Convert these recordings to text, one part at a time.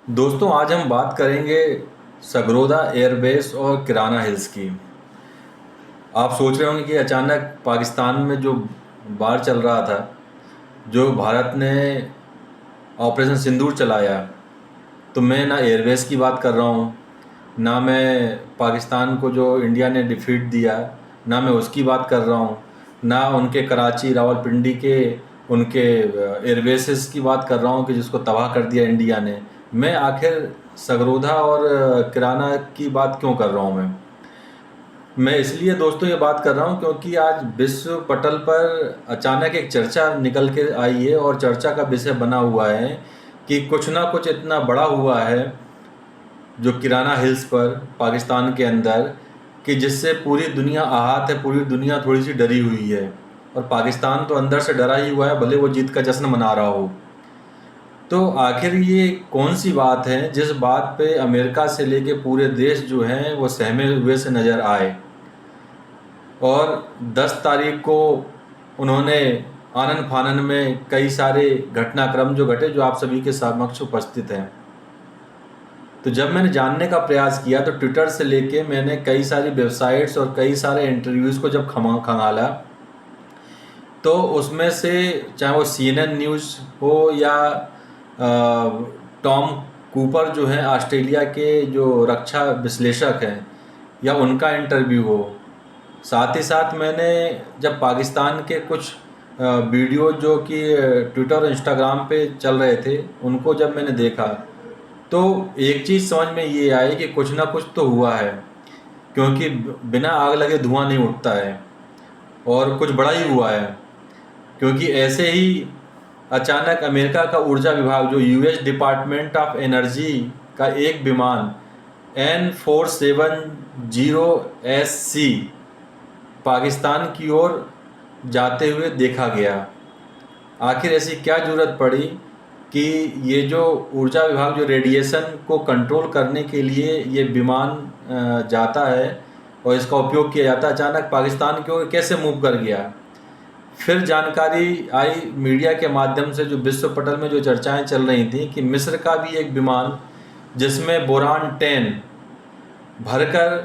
दोस्तों, आज हम बात करेंगे सगरोदा एयरबेस और किराना हिल्स की। आप सोच रहे होंगे कि अचानक पाकिस्तान में जो वार चल रहा था, जो भारत ने ऑपरेशन सिंदूर चलाया, तो मैं ना एयरबेस की बात कर रहा हूँ, ना मैं पाकिस्तान को जो इंडिया ने डिफीट दिया, ना मैं उसकी बात कर रहा हूँ, ना उनके कराची रावलपिंडी के उनके एयरबेसेस की बात कर रहा हूँ कि जिसको तबाह कर दिया इंडिया ने। मैं आखिर सगरोधा और किराना की बात क्यों कर रहा हूँ मैं इसलिए दोस्तों ये बात कर रहा हूँ क्योंकि आज विश्व पटल पर अचानक एक चर्चा निकल के आई है और चर्चा का विषय बना हुआ है कि कुछ ना कुछ इतना बड़ा हुआ है जो किराना हिल्स पर पाकिस्तान के अंदर, कि जिससे पूरी दुनिया आहत है, पूरी दुनिया थोड़ी सी डरी हुई है। और पाकिस्तान तो अंदर से डरा ही हुआ है, भले वो जीत का जश्न मना रहा हो। तो आखिर ये कौन सी बात है जिस बात पे अमेरिका से लेके पूरे देश जो हैं वो सहमे हुए से नज़र आए। और 10 तारीख को उन्होंने आनन फानन में कई सारे घटनाक्रम जो घटे, जो आप सभी के समक्ष उपस्थित हैं। तो जब मैंने जानने का प्रयास किया तो ट्विटर से लेके मैंने कई सारी वेबसाइट्स और कई सारे इंटरव्यूज़ को जब खंगाला, तो उसमें से चाहे वो CNN न्यूज़ हो या टॉम कूपर जो हैं ऑस्ट्रेलिया के जो रक्षा विश्लेषक हैं, या उनका इंटरव्यू हो, साथ ही साथ मैंने जब पाकिस्तान के कुछ वीडियो जो कि ट्विटर और इंस्टाग्राम पे चल रहे थे उनको जब मैंने देखा, तो एक चीज़ समझ में ये आई कि कुछ ना कुछ तो हुआ है, क्योंकि बिना आग लगे धुआं नहीं उठता है और कुछ बड़ा ही हुआ है। क्योंकि ऐसे ही अचानक अमेरिका का ऊर्जा विभाग, जो US डिपार्टमेंट ऑफ एनर्जी का एक विमान N470SC पाकिस्तान की ओर जाते हुए देखा गया। आखिर ऐसी क्या ज़रूरत पड़ी कि ये जो ऊर्जा विभाग जो रेडिएशन को कंट्रोल करने के लिए ये विमान जाता है और इसका उपयोग किया जाता है, अचानक पाकिस्तान की ओर कैसे मूव कर गया। फिर जानकारी आई मीडिया के माध्यम से, जो विश्व पटल में जो चर्चाएं चल रही थी, कि मिस्र का भी एक विमान जिसमें बोरान 10 भरकर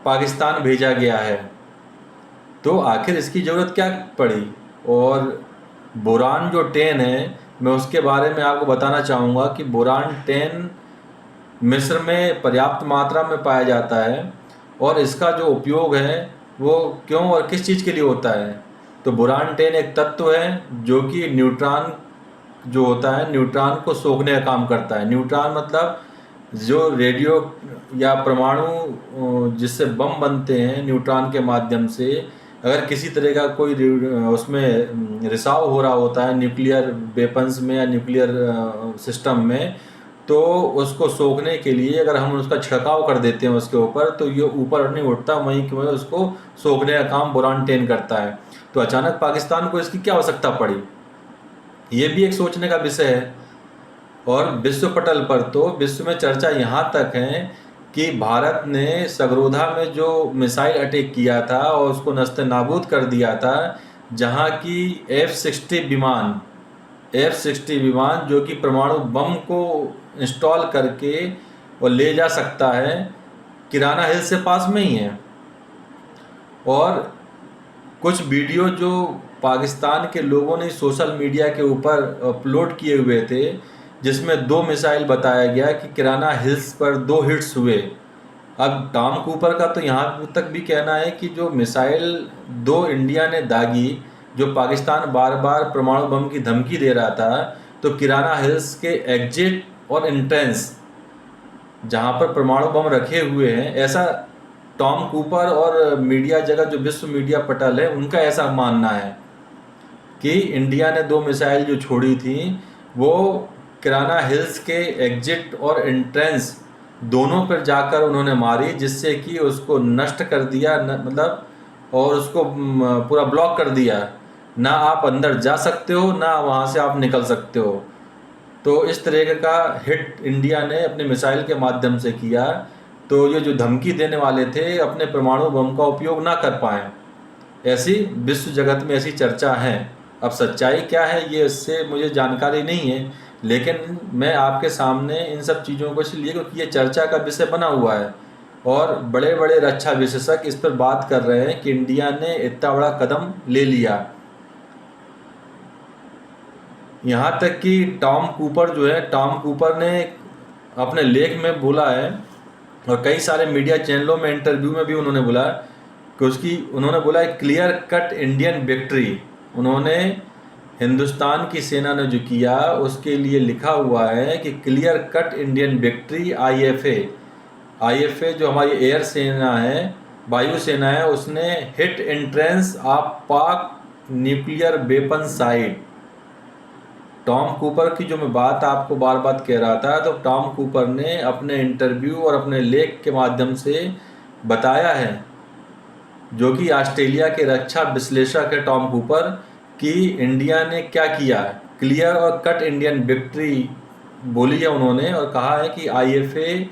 पाकिस्तान भेजा गया है। तो आखिर इसकी ज़रूरत क्या पड़ी। और बोरान जो 10 है, मैं उसके बारे में आपको बताना चाहूँगा कि बोरान 10 मिस्र में पर्याप्त मात्रा में पाया जाता है और इसका जो उपयोग है वो क्यों और किस चीज़ के लिए होता है। तो बोरान 10 एक तत्व है जो कि न्यूट्रॉन जो होता है, न्यूट्रॉन को सोखने का काम करता है। न्यूट्रॉन मतलब जो रेडियो या परमाणु जिससे बम बनते हैं न्यूट्रॉन के माध्यम से, अगर किसी तरह का कोई उसमें रिसाव हो रहा होता है न्यूक्लियर वेपन्स में या न्यूक्लियर सिस्टम में, तो उसको सोखने के लिए अगर हम उसका छिड़काव कर देते हैं उसके ऊपर, तो ये ऊपर नहीं उठता, वहीं की वहीं उसको सोखने का काम बोरान 10 करता है। तो अचानक पाकिस्तान को इसकी क्या आवश्यकता पड़ी, ये भी एक सोचने का विषय है। और विश्व पटल पर तो विश्व में चर्चा यहाँ तक है कि भारत ने सगरोधा में जो मिसाइल अटैक किया था और उसको नस्ते नाबूद कर दिया था, जहाँ की F-60 विमान जो कि परमाणु बम को इंस्टॉल करके और ले जा सकता है, किराना हिल से पास में ही है। और कुछ वीडियो जो पाकिस्तान के लोगों ने सोशल मीडिया के ऊपर अपलोड किए हुए थे, जिसमें 2 मिसाइल बताया गया कि किराना हिल्स पर 2 हिट्स हुए। अब टॉम कूपर का तो यहाँ तक भी कहना है कि जो मिसाइल 2 इंडिया ने दागी, जो पाकिस्तान बार बार परमाणु बम की धमकी दे रहा था, तो किराना हिल्स के एग्जिट और एंट्रेंस जहाँ पर परमाणु बम रखे हुए हैं, ऐसा टॉम कूपर और मीडिया जगत जो विश्व मीडिया पटल है उनका ऐसा मानना है कि इंडिया ने 2 मिसाइल जो छोड़ी थी वो किराना हिल्स के एग्जिट और एंट्रेंस दोनों पर जाकर उन्होंने मारी, जिससे कि उसको नष्ट कर दिया, मतलब, और उसको पूरा ब्लॉक कर दिया। ना आप अंदर जा सकते हो, ना वहाँ से आप निकल सकते हो। तो इस तरह का हिट इंडिया ने अपने मिसाइल के माध्यम से किया, तो ये जो धमकी देने वाले थे अपने परमाणु बम का उपयोग ना कर पाए। ऐसी विश्व जगत में ऐसी चर्चा है। अब सच्चाई क्या है ये इससे मुझे जानकारी नहीं है, लेकिन मैं आपके सामने इन सब चीज़ों को इसलिए क्योंकि ये चर्चा का विषय बना हुआ है और बड़े बड़े रक्षा विशेषज्ञ इस पर बात कर रहे हैं कि इंडिया ने इतना बड़ा कदम ले लिया। यहाँ तक कि टॉम कूपर जो है, टॉम कूपर ने अपने लेख में बोला है और कई सारे मीडिया चैनलों में इंटरव्यू में भी उन्होंने बोला कि उन्होंने बोला क्लियर कट इंडियन विक्ट्री। उन्होंने हिंदुस्तान की सेना ने जो किया उसके लिए लिखा हुआ है कि clear cut Indian victory. IFA जो हमारी एयर सेना है, वायु सेना है, उसने हिट एंट्रेंस ऑफ पाक nuclear weapon site. Tom Cooper की जो मैं बात आपको बार बार कह रहा था, तो टॉम कूपर ने अपने इंटरव्यू और अपने लेख के माध्यम से बताया है, जो कि ऑस्ट्रेलिया के रक्षा विश्लेषक है टॉम कूपर, कि इंडिया ने क्या किया। क्लियर और कट इंडियन विक्ट्री बोली है उन्होंने और कहा है कि आईएफए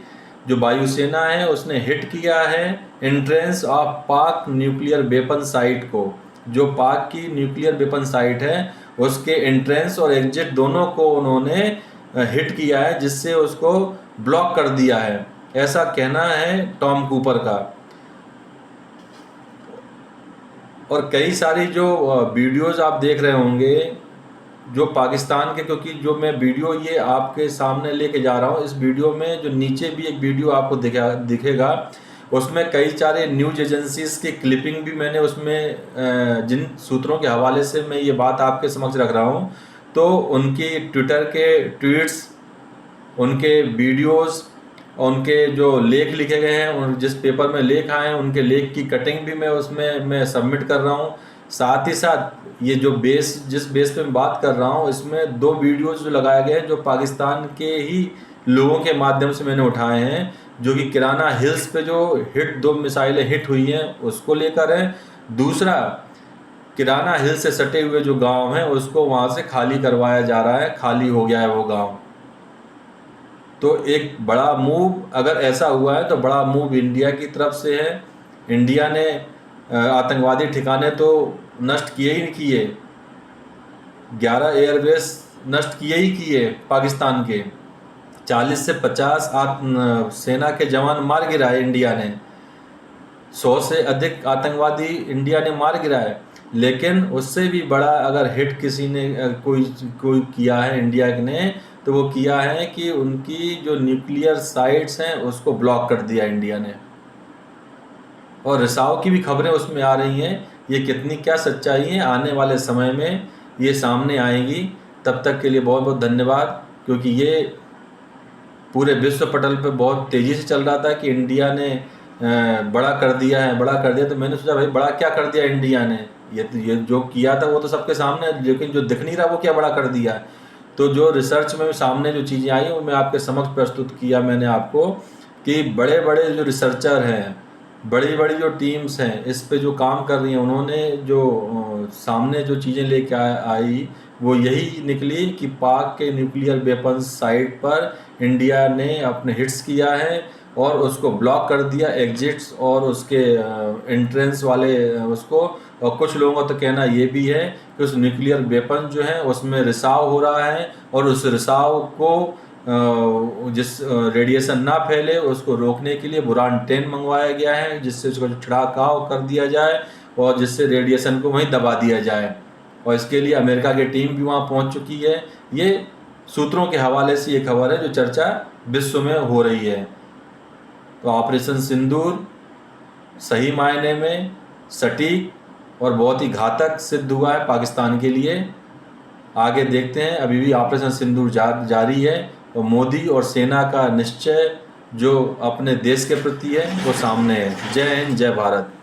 जो वायुसेना है उसने हिट किया है एंट्रेंस ऑफ पाक न्यूक्लियर वेपन साइट को। जो पाक की न्यूक्लियर वेपन साइट है उसके एंट्रेंस और एग्जिट दोनों को उन्होंने हिट किया है, जिससे उसको ब्लॉक कर दिया है, ऐसा कहना है टॉम कूपर का। और कई सारी जो वीडियोज़ आप देख रहे होंगे जो पाकिस्तान के, क्योंकि जो मैं वीडियो ये आपके सामने लेके जा रहा हूँ, इस वीडियो में जो नीचे भी एक वीडियो आपको दिखेगा, उसमें कई सारे न्यूज एजेंसीज की क्लिपिंग भी मैंने उसमें जिन सूत्रों के हवाले से मैं ये बात आपके समक्ष रख रहा हूँ, तो उनकी ट्विटर के ट्वीट्स, उनके वीडियोस, उनके जो लेख लिखे गए हैं, उन जिस पेपर में लेख आए हैं उनके लेख की कटिंग भी मैं उसमें मैं सबमिट कर रहा हूँ। साथ ही साथ ये जो जिस बेस पे मैं बात कर रहा हूँ, इसमें 2 वीडियोस जो लगाए गए हैं जो पाकिस्तान के ही लोगों के माध्यम से मैंने उठाए हैं, जो कि किराना हिल्स पे जो 2 मिसाइलें हिट हुई हैं उसको लेकर है। दूसरा, किराना हिल से सटे हुए जो गांव हैं उसको वहाँ से खाली करवाया जा रहा है, खाली हो गया है वो गांव। तो एक बड़ा मूव अगर ऐसा हुआ है तो बड़ा मूव इंडिया की तरफ से है। इंडिया ने आतंकवादी ठिकाने तो नष्ट किए ही किए, 11 एयरबेस नष्ट किए ही किए पाकिस्तान के, 40 से 50 सेना के जवान मार गिराए इंडिया ने, 100 से अधिक आतंकवादी इंडिया ने मार गिराए। लेकिन उससे भी बड़ा अगर हिट किसी ने कोई किया है इंडिया ने, तो वो किया है कि उनकी जो न्यूक्लियर साइट्स हैं उसको ब्लॉक कर दिया इंडिया ने। और रिसाव की भी खबरें उसमें आ रही हैं, ये कितनी क्या सच्चाई है आने वाले समय में ये सामने आएगी। तब तक के लिए बहुत बहुत धन्यवाद, क्योंकि ये पूरे विश्व पटल पे बहुत तेज़ी से चल रहा था कि इंडिया ने बड़ा कर दिया है, बड़ा कर दिया। तो मैंने सोचा भाई बड़ा क्या कर दिया इंडिया ने, ये जो किया था वो तो सबके सामने, लेकिन जो दिख नहीं रहा वो क्या बड़ा कर दिया। तो जो रिसर्च में सामने जो चीज़ें आई वो मैं आपके समक्ष प्रस्तुत किया मैंने आपको, कि बड़े बड़े जो रिसर्चर हैं, बड़ी बड़ी जो टीम्स हैं इस पे जो काम कर रही हैं, उन्होंने जो सामने जो चीज़ें लेके आई वो यही निकली कि पाक के न्यूक्लियर वेपन साइट पर इंडिया ने अपने हिट्स किया है और उसको ब्लॉक कर दिया, एग्जिट्स और उसके एंट्रेंस वाले उसको। और कुछ लोगों का तो कहना ये भी है कि उस न्यूक्लियर वेपन जो है उसमें रिसाव हो रहा है और उस रिसाव को जिस रेडिएशन ना फैले उसको रोकने के लिए बुरान 10 मंगवाया गया है, जिससे उसको छिड़काव कर दिया जाए और जिससे रेडिएशन को वहीं दबा दिया जाए। और इसके लिए अमेरिका की टीम भी वहाँ पहुँच चुकी है। ये सूत्रों के हवाले से ये खबर है जो चर्चा विश्व में हो रही है। तो ऑपरेशन सिंदूर सही मायने में सटीक और बहुत ही घातक सिद्ध हुआ है पाकिस्तान के लिए। आगे देखते हैं, अभी भी ऑपरेशन सिंदूर जारी है और मोदी और सेना का निश्चय जो अपने देश के प्रति है वो सामने है। जय हिंद, जय भारत।